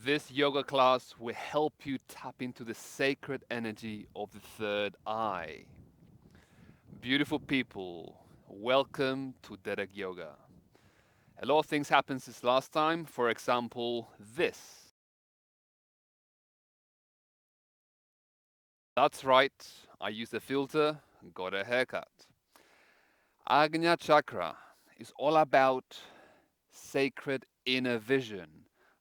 This yoga class will help you tap into the sacred energy of the third eye. Beautiful people, welcome to Derek Yoga. A lot of things happened since last time. For example, this. That's right, I used a filter and got a haircut. Ajna Chakra is all about sacred inner vision,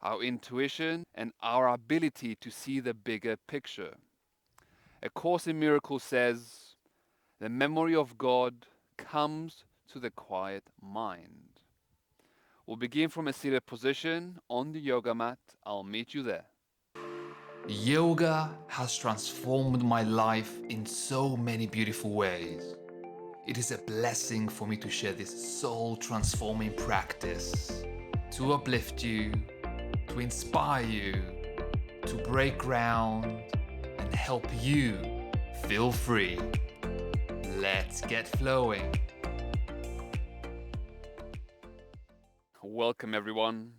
our intuition, and our ability to see the bigger picture. A Course in Miracles says, the memory of God comes to the quiet mind. We'll begin from a seated position on the yoga mat. I'll meet you there. Yoga has transformed my life in so many beautiful ways. It is a blessing for me to share this soul transforming practice to uplift you, to inspire you, to break ground and help you feel free. Let's get flowing. Welcome, everyone.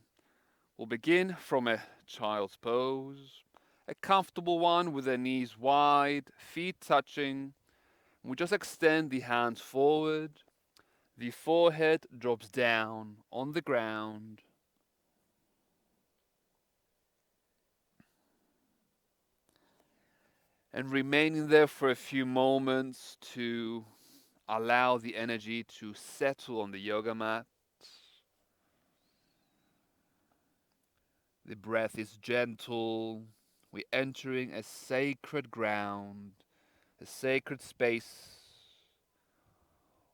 We'll begin from a child's pose, a comfortable one with the knees wide, feet touching. We just extend the hands forward. The forehead drops down on the ground. And remaining there for a few moments to allow the energy to settle on the yoga mat. The breath is gentle. We're entering a sacred ground, a sacred space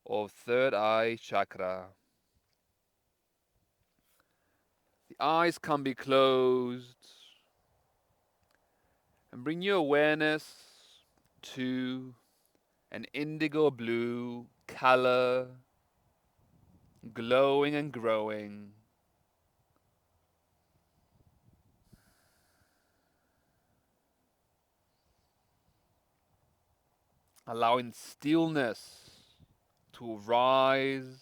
of Third Eye Chakra. The eyes can be closed and bring your awareness to an indigo blue color, glowing and growing. Allowing stillness to rise,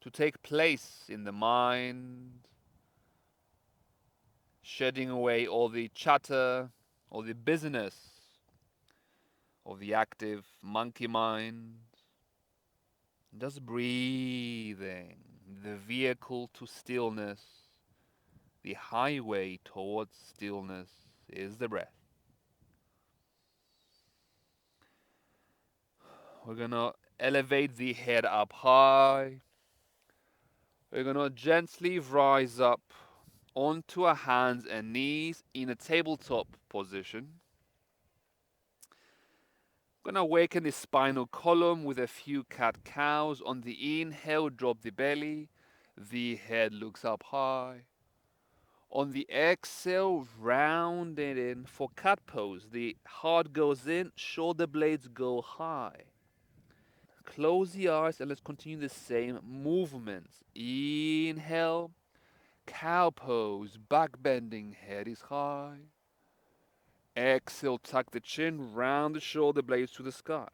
to take place in the mind, shedding away all the chatter, all the business of the active monkey mind. Just breathing, the vehicle to stillness, the highway towards stillness is the breath. We're gonna elevate the head up high. We're gonna gently rise up onto our hands and knees in a tabletop position. Gonna awaken the spinal column with a few cat cows. On the inhale, drop the belly. The head looks up high. On the exhale, round it in for cat pose. The heart goes in, shoulder blades go high. Close the eyes and let's continue the same movements. Inhale, cow pose, back bending, head is high. Exhale, tuck the chin, round the shoulder blades to the sky.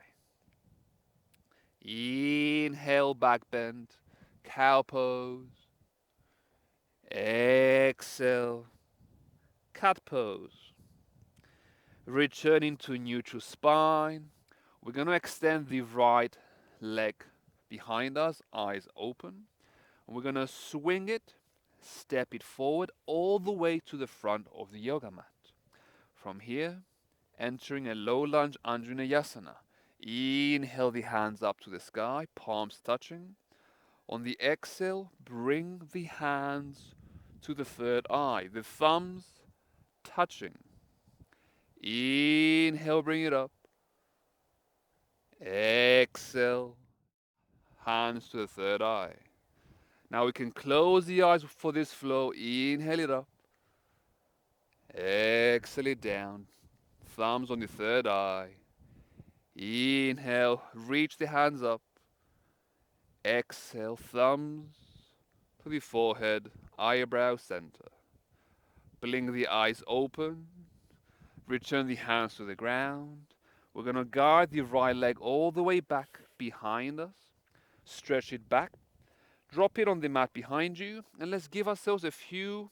Inhale, back bend, cow pose. Exhale, cat pose. Returning to neutral spine. We're going to extend the right leg behind us, eyes open. And we're going to swing it, step it forward all the way to the front of the yoga mat. From here, entering a low lunge Anjanayasana. Inhale the hands up to the sky, palms touching. On the exhale, bring the hands to the third eye, the thumbs touching. Inhale, bring it up. Exhale, hands to the third eye. Now we can close the eyes for this flow. Inhale it up. Exhale it down. Thumbs on the third eye. Inhale, reach the hands up. Exhale, thumbs to the forehead, eyebrow center. Blink the eyes open. Return the hands to the ground. We're going to guide the right leg all the way back behind us. Stretch it back. Drop it on the mat behind you. And let's give ourselves a few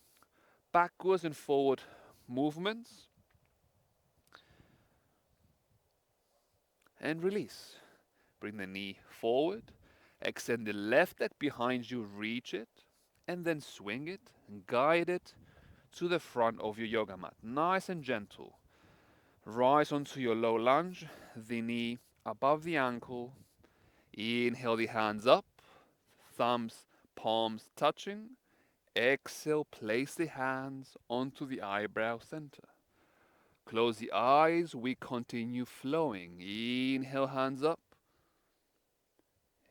backwards and forward movements and release. Bring the knee forward, extend the left leg behind you, reach it, and then swing it and guide it to the front of your yoga mat. Nice and gentle. Rise onto your low lunge, the knee above the ankle. Inhale the hands up, thumbs, palms touching. Exhale, place the hands onto the eyebrow center. Close the eyes, we continue flowing. Inhale, hands up.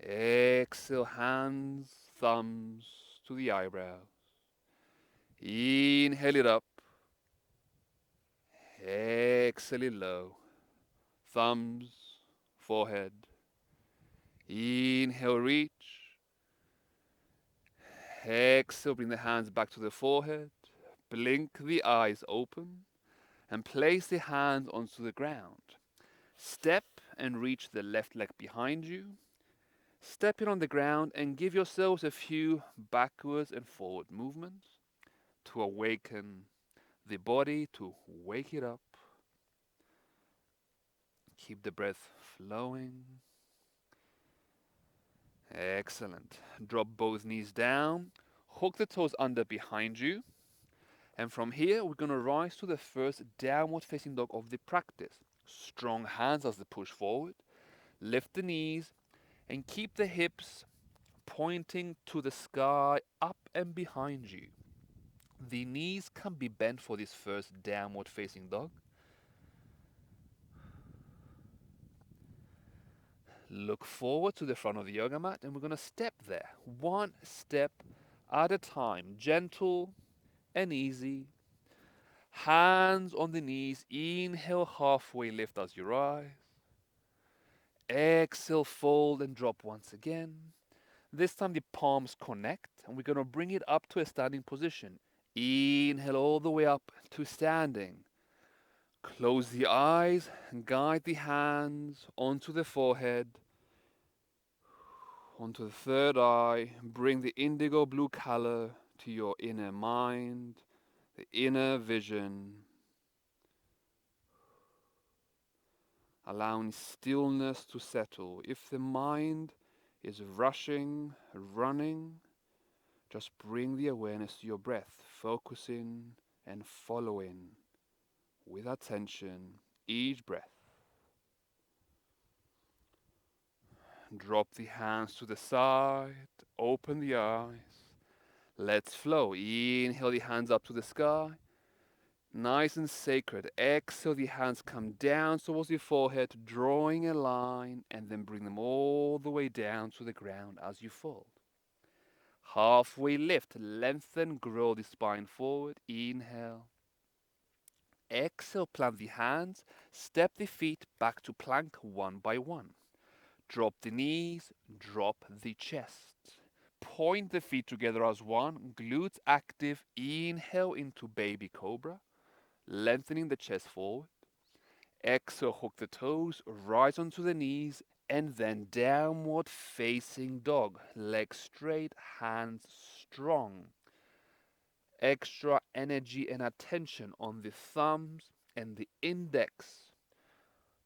Exhale, hands, thumbs to the eyebrows. Inhale it up. Exhale it low. Thumbs, forehead. Inhale, reach. Exhale, bring the hands back to the forehead. Blink the eyes open and place the hands onto the ground. Step and reach the left leg behind you. Step it on the ground and give yourselves a few backwards and forward movements to awaken the body, to wake it up. Keep the breath flowing. Excellent. Drop both knees down. Hook the toes under behind you. And from here, we're going to rise to the first downward facing dog of the practice. Strong hands as they push forward. Lift the knees and keep the hips pointing to the sky, up and behind you. The knees can be bent for this first downward facing dog. Look forward to the front of the yoga mat and we're going to step there. One step at a time. Gentle and easy. Hands on the knees. Inhale, halfway lift as you rise. Exhale, fold and drop once again. This time the palms connect and we're going to bring it up to a standing position. Inhale all the way up to standing. Close the eyes and guide the hands onto the forehead, onto the third eye. Bring the indigo blue color to your inner mind, the inner vision. Allowing stillness to settle. If the mind is rushing, running, just bring the awareness to your breath, focusing and following with attention each breath. Drop the hands to the side, open the eyes. Let's flow. Inhale the hands up to the sky. Nice and sacred. Exhale, the hands come down towards your forehead, drawing a line, and then bring them all the way down to the ground as you fold. Halfway lift, lengthen, grow the spine forward. Inhale. Exhale, plant the hands, step the feet back to plank one by one. Drop the knees, drop the chest. Point the feet together as one, glutes active. Inhale into baby cobra, lengthening the chest forward. Exhale, hook the toes, rise onto the knees, and then downward facing dog. Legs straight, hands strong. Extra energy and attention on the thumbs and the index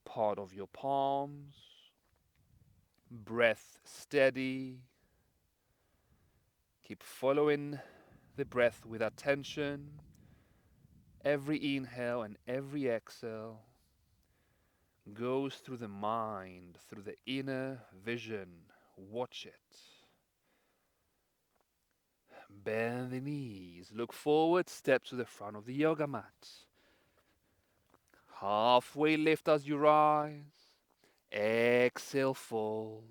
part of your palms. Breath steady. Keep following the breath with attention. Every inhale and every exhale goes through the mind, through the inner vision. Watch it. Bend the knees. Look forward, step to the front of the yoga mat. Halfway lift as you rise. Exhale, fold.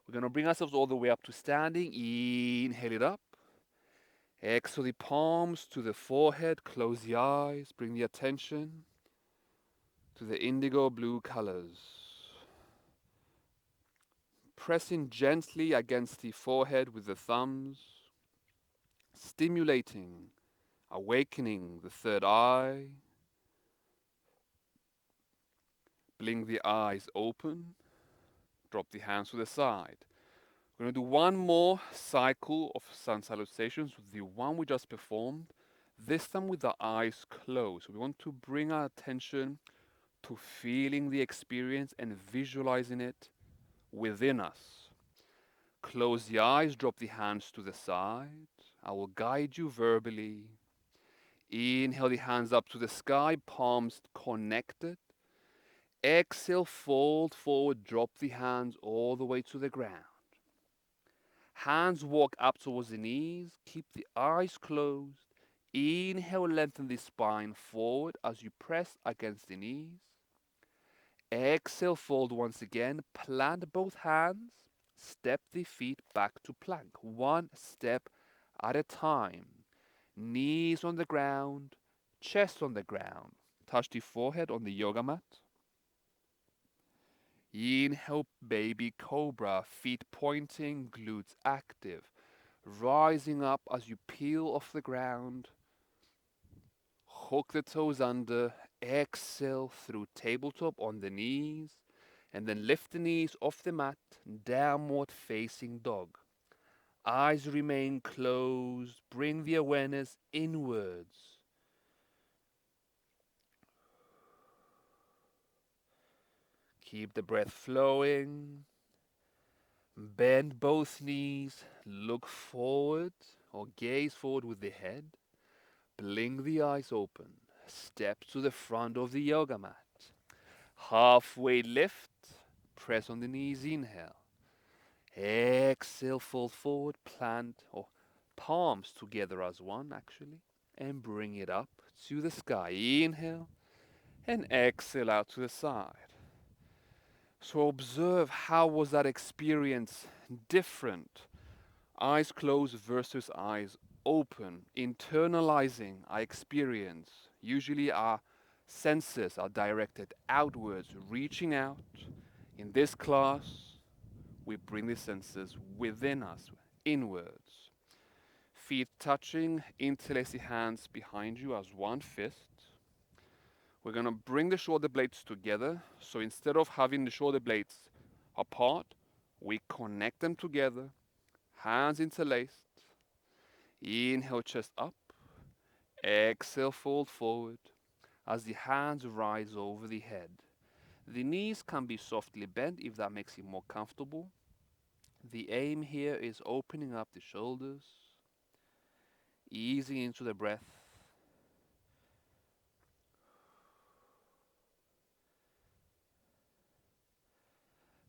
We're going to bring ourselves all the way up to standing. Inhale it up. Exhale the palms to the forehead. Close the eyes. Bring the attention to the indigo blue colors. Pressing gently against the forehead with the thumbs. Stimulating, awakening the third eye. Blink the eyes open. Drop the hands to the side. We're going to do one more cycle of sun salutations, the one we just performed. This time with the eyes closed. We want to bring our attention to feeling the experience and visualizing it within us. Close the eyes, drop the hands to the side. I will guide you verbally. Inhale the hands up to the sky, palms connected. Exhale, fold forward, drop the hands all the way to the ground. Hands walk up towards the knees, keep the eyes closed. Inhale, lengthen the spine forward as you press against the knees. Exhale, fold once again, plant both hands, step the feet back to plank, one step at a time. Knees on the ground, chest on the ground. Touch the forehead on the yoga mat. Inhale, baby cobra, feet pointing, glutes active. Rising up as you peel off the ground. Hook the toes under. Exhale through tabletop on the knees. And then lift the knees off the mat. Downward facing dog. Eyes remain closed. Bring the awareness inwards. Keep the breath flowing. Bend both knees. Look forward or gaze forward with the head. Blink the eyes open. Step to the front of the yoga mat. Halfway lift. Press on the knees. Inhale. Exhale, fold forward, plant or palms together as one actually. And bring it up to the sky. Inhale and exhale out to the side. So observe how was that experience different. Eyes closed versus eyes open. Internalizing our experience. Usually our senses are directed outwards, reaching out. In this class, we bring the senses within us, inwards. Feet touching, interlace the hands behind you as one fist. We're going to bring the shoulder blades together. So instead of having the shoulder blades apart, we connect them together, hands interlaced. Inhale, chest up. Exhale, fold forward as the hands rise over the head. The knees can be softly bent if that makes you more comfortable. The aim here is opening up the shoulders, easing into the breath.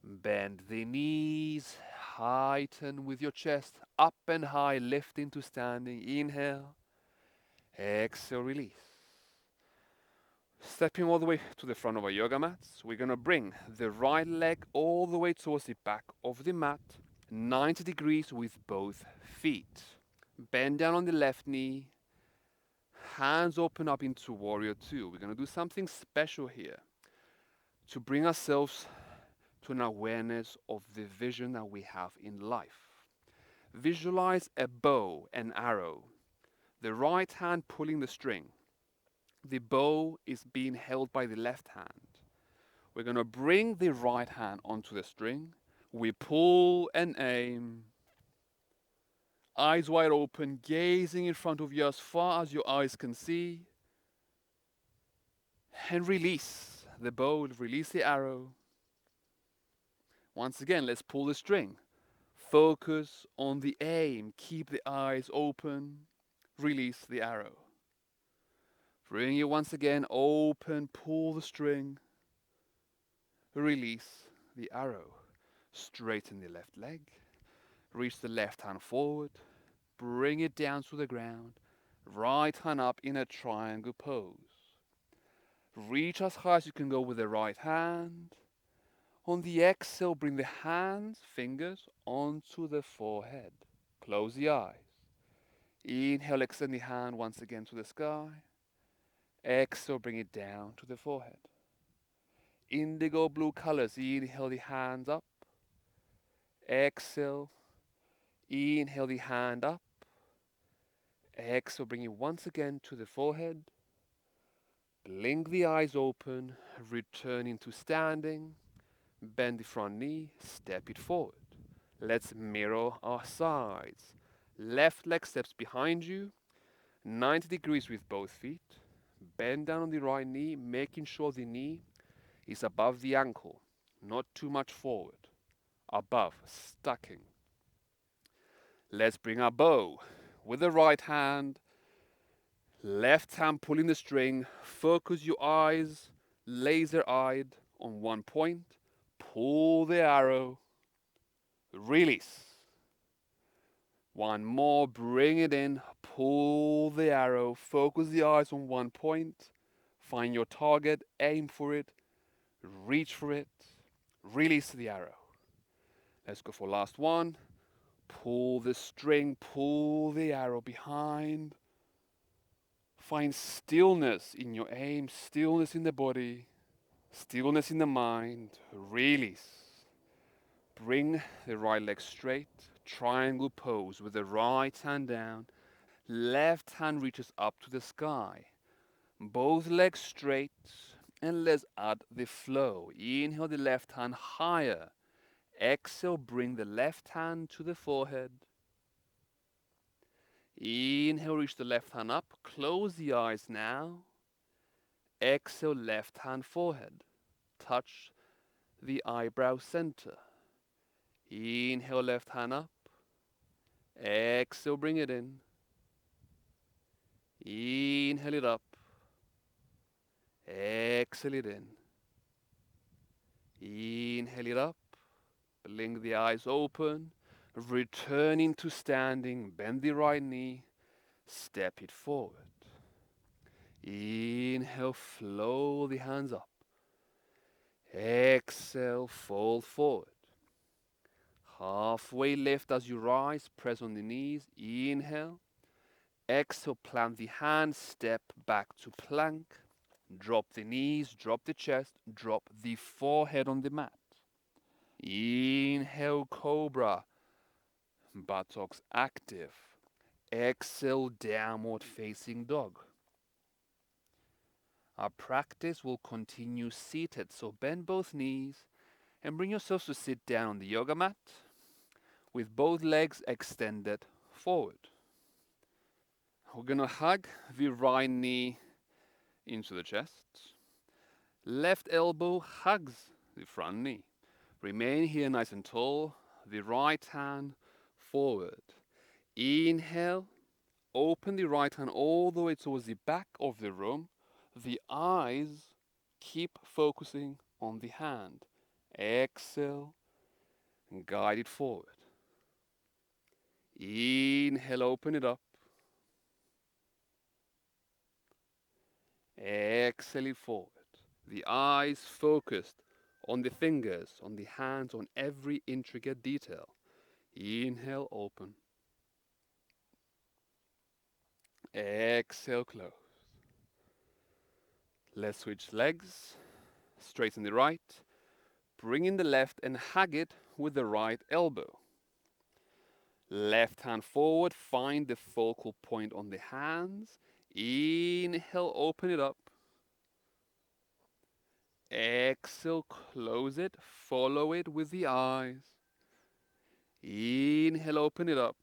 Bend the knees, heighten with your chest, up and high, lift into standing. Inhale, exhale, release. Stepping all the way to the front of our yoga mats, we're going to bring the right leg all the way towards the back of the mat, 90 degrees with both feet. Bend down on the left knee, hands open up into warrior two. We're going to do something special here to bring ourselves to an awareness of the vision that we have in life. Visualize a bow and arrow, the right hand pulling the string. The bow is being held by the left hand. We're going to bring the right hand onto the string. We pull and aim. Eyes wide open, gazing in front of you as far as your eyes can see. And release the bow, release the arrow. Once again, let's pull the string. Focus on the aim. Keep the eyes open. Release the arrow. Bring it once again open. Pull the string. Release the arrow. Straighten the left leg. Reach the left hand forward. Bring it down to the ground. Right hand up in a triangle pose. Reach as high as you can go with the right hand. On the exhale, bring the hands, fingers onto the forehead. Close the eyes. Inhale, extend the hand once again to the sky. Exhale, bring it down to the forehead. Indigo blue colors. Inhale the hands up. Exhale. Inhale the hand up. Exhale, bring it once again to the forehead. Blink the eyes open. Return into standing. Bend the front knee. Step it forward. Let's mirror our sides. Left leg steps behind you. 90 degrees with both feet. Bend down on the right knee, making sure the knee is above the ankle, not too much forward. Above, stacking. Let's bring our bow. With the right hand, left hand pulling the string. Focus your eyes, laser eyed on one point. Pull the arrow. Release. One more, bring it in, pull the arrow, focus the eyes on one point, find your target, aim for it, reach for it, release the arrow. Let's go for last one. Pull the string, pull the arrow behind. Find stillness in your aim, stillness in the body, stillness in the mind. Release. Bring the right leg straight, triangle pose with the right hand down. Left hand reaches up to the sky. Both legs straight. And let's add the flow. Inhale the left hand higher. Exhale, bring the left hand to the forehead. Inhale, reach the left hand up. Close the eyes now. Exhale, left hand forehead. Touch the eyebrow center. Inhale, left hand up. Exhale, bring it in. Inhale it up. Exhale it in. Inhale it up. Blink the eyes open. Returning to standing. Bend the right knee. Step it forward. Inhale, flow the hands up. Exhale, fold forward. Halfway lift as you rise. Press on the knees. Inhale. Exhale, plant the hands. Step back to plank. Drop the knees, drop the chest, drop the forehead on the mat. Inhale, cobra, buttocks active. Exhale, downward facing dog. Our practice will continue seated, so bend both knees and bring yourselves to sit down on the yoga mat with both legs extended forward. We're going to hug the right knee into the chest. Left elbow hugs the front knee. Remain here nice and tall. The right hand forward. Inhale. Open the right hand all the way towards the back of the room. The eyes keep focusing on the hand. Exhale and guide it forward. Inhale, open it up. Exhale it forward. The eyes focused on the fingers, on the hands, on every intricate detail. Inhale, open. Exhale, close. Let's switch legs. Straighten the right. Bring in the left and hug it with the right elbow. Left hand forward. Find the focal point on the hands. Inhale, open it up. Exhale, close it. Follow it with the eyes. Inhale, open it up.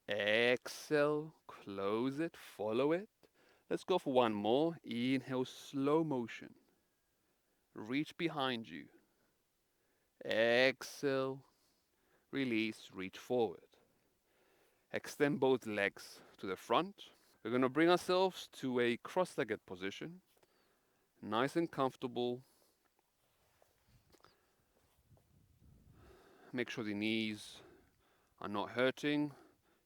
Exhale, close it, follow it. Let's go for one more. Inhale, slow motion. Reach behind you. Exhale, release, reach forward. Extend both legs to the front. We're going to bring ourselves to a cross-legged position. Nice and comfortable. Make sure the knees are not hurting.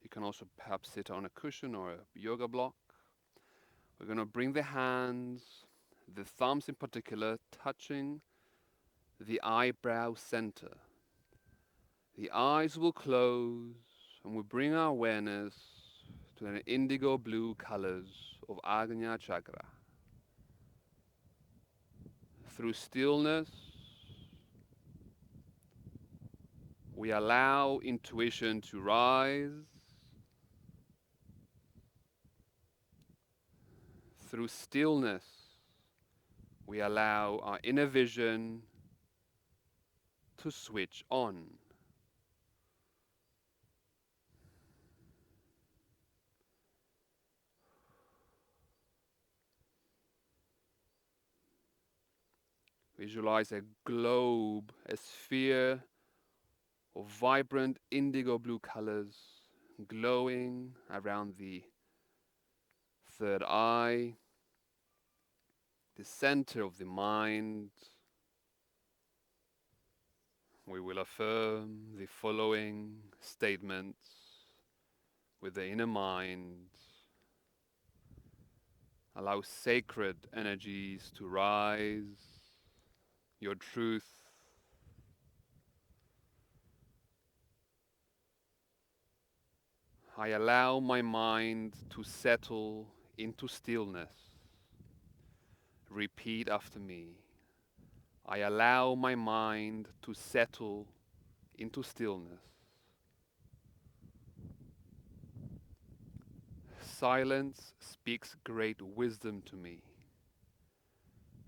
You can also perhaps sit on a cushion or a yoga block. We're going to bring the hands, the thumbs in particular, touching the eyebrow center. The eyes will close and we bring our awareness to the indigo blue colors of Ajna Chakra. Through stillness, we allow intuition to rise. Through stillness, we allow our inner vision to switch on. Visualize a globe, a sphere of vibrant indigo blue colors glowing around the third eye, the center of the mind. We will affirm the following statements with the inner mind. Allow sacred energies to rise, your truth. I allow my mind to settle into stillness. Repeat after me. I allow my mind to settle into stillness. Silence speaks great wisdom to me.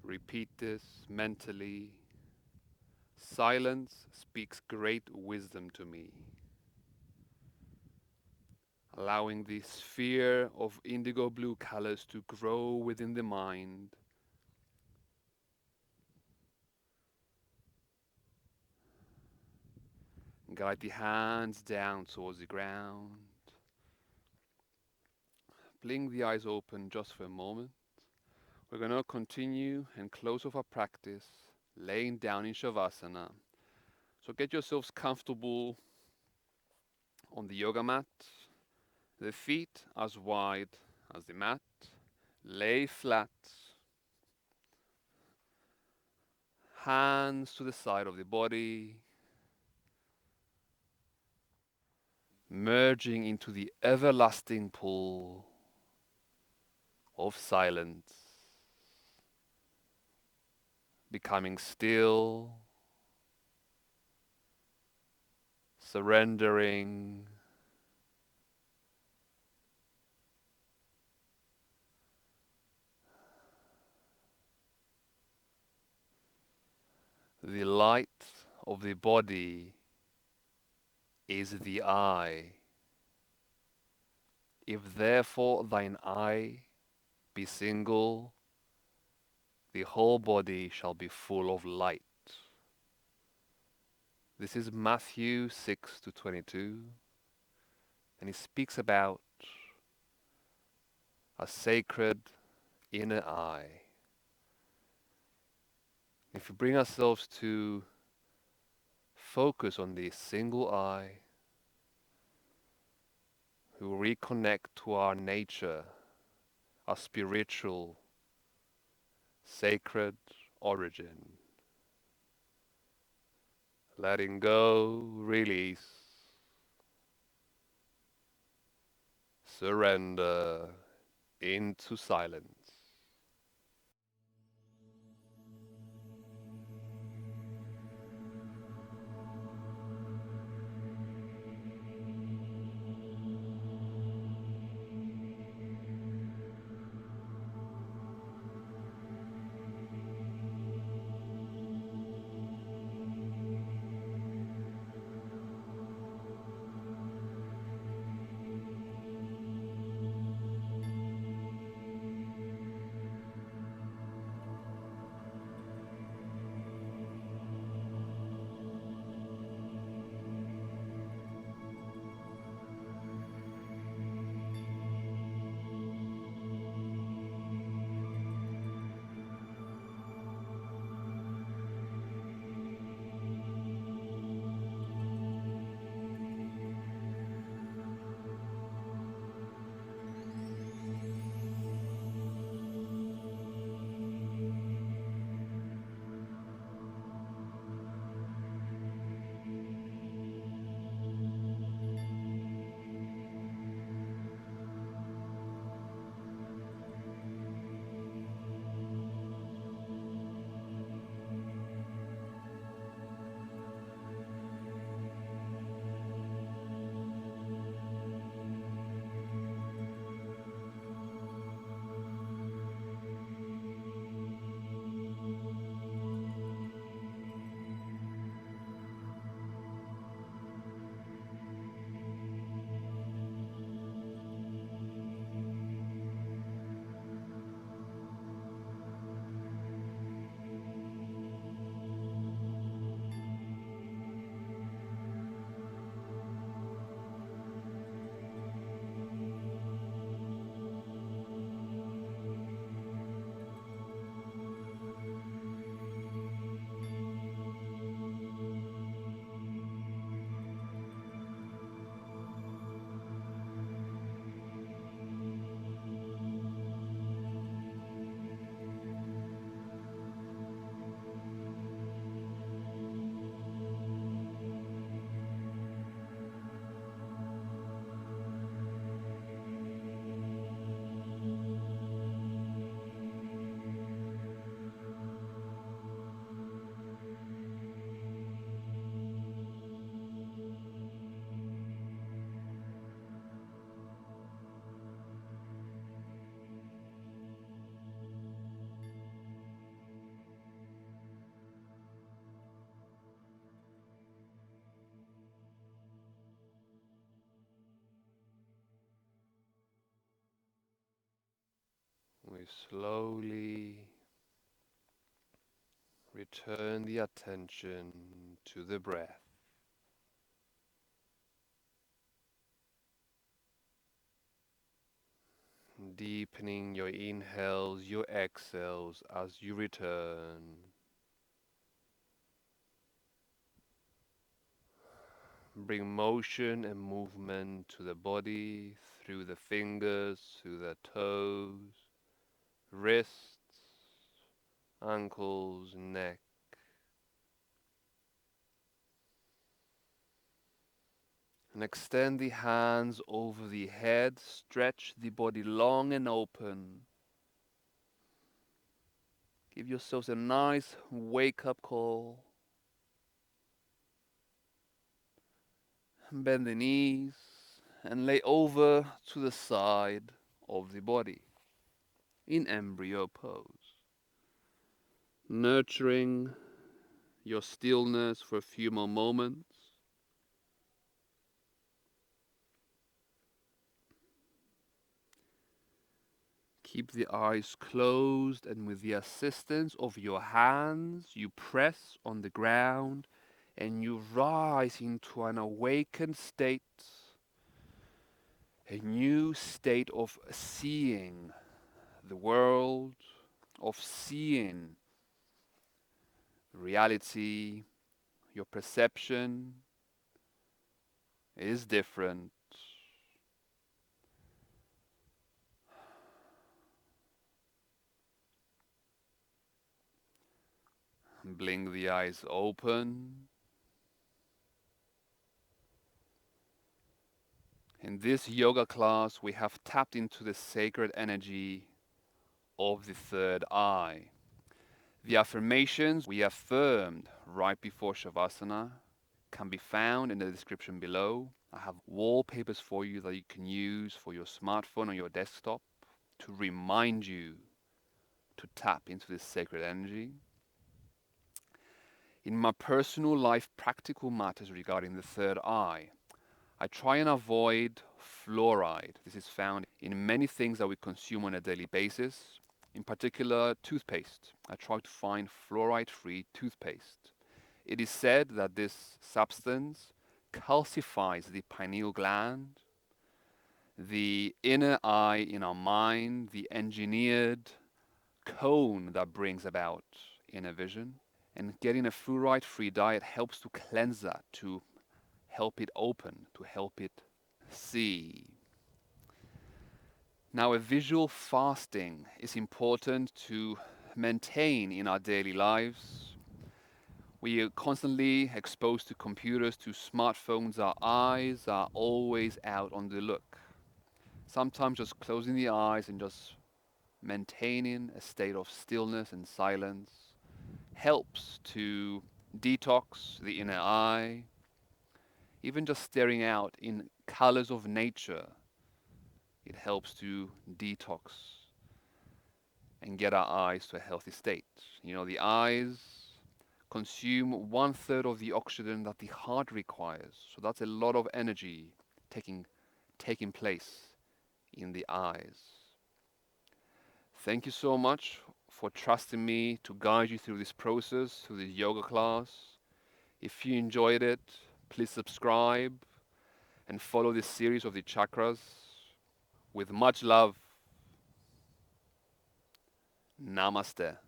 Repeat this mentally. Silence speaks great wisdom to me. Allowing the sphere of indigo blue colors to grow within the mind. Guide the hands down towards the ground. Blink the eyes open just for a moment. We're going to continue and close off our practice laying down in Shavasana. So get yourselves comfortable on the yoga mat. The feet as wide as the mat. Lay flat. Hands to the side of the body. Merging into the everlasting pool of silence. Becoming still. Surrendering. The light of the body is the eye. If therefore thine eye be single, the whole body shall be full of light. This is Matthew 6-22, and he speaks about a sacred inner eye. If we bring ourselves to focus on the single eye, we will reconnect to our nature, our spiritual, sacred origin. Letting go, release, surrender into silence. We slowly return the attention to the breath, deepening your inhales, your exhales as you return. Bring motion and movement to the body through the fingers, through the toes, wrists, ankles, neck. And extend the hands over the head, stretch the body long and open. Give yourselves a nice wake up call. Bend the knees and lay over to the side of the body in embryo pose. Nurturing your stillness for a few more moments. Keep the eyes closed, and with the assistance of your hands, you press on the ground and you rise into an awakened state, a new state of seeing the world, of seeing reality. Your perception is different. Blink the eyes open. In this yoga class, we have tapped into the sacred energy of the third eye. The affirmations we affirmed right before Shavasana can be found in the description below. I have wallpapers for you that you can use for your smartphone or your desktop to remind you to tap into this sacred energy. In my personal life, practical matters regarding the third eye, I try and avoid fluoride. This is found in many things that we consume on a daily basis, in particular toothpaste. I try to find fluoride-free toothpaste. It is said that this substance calcifies the pineal gland, the inner eye in our mind, the engineered cone that brings about inner vision. And getting a fluoride-free diet helps to cleanse that, to help it open, to help it see. Now, a visual fasting is important to maintain in our daily lives. We are constantly exposed to computers, to smartphones. Our eyes are always out on the look. Sometimes just closing the eyes and just maintaining a state of stillness and silence helps to detox the inner eye. Even just staring out in colors of nature, it helps to detox and get our eyes to a healthy state. You know, the eyes consume 1/3 of the oxygen that the heart requires. So that's a lot of energy taking place in the eyes. Thank you so much for trusting me to guide you through this process, through this yoga class. If you enjoyed it, please subscribe and follow this series of the chakras. With much love, Namaste.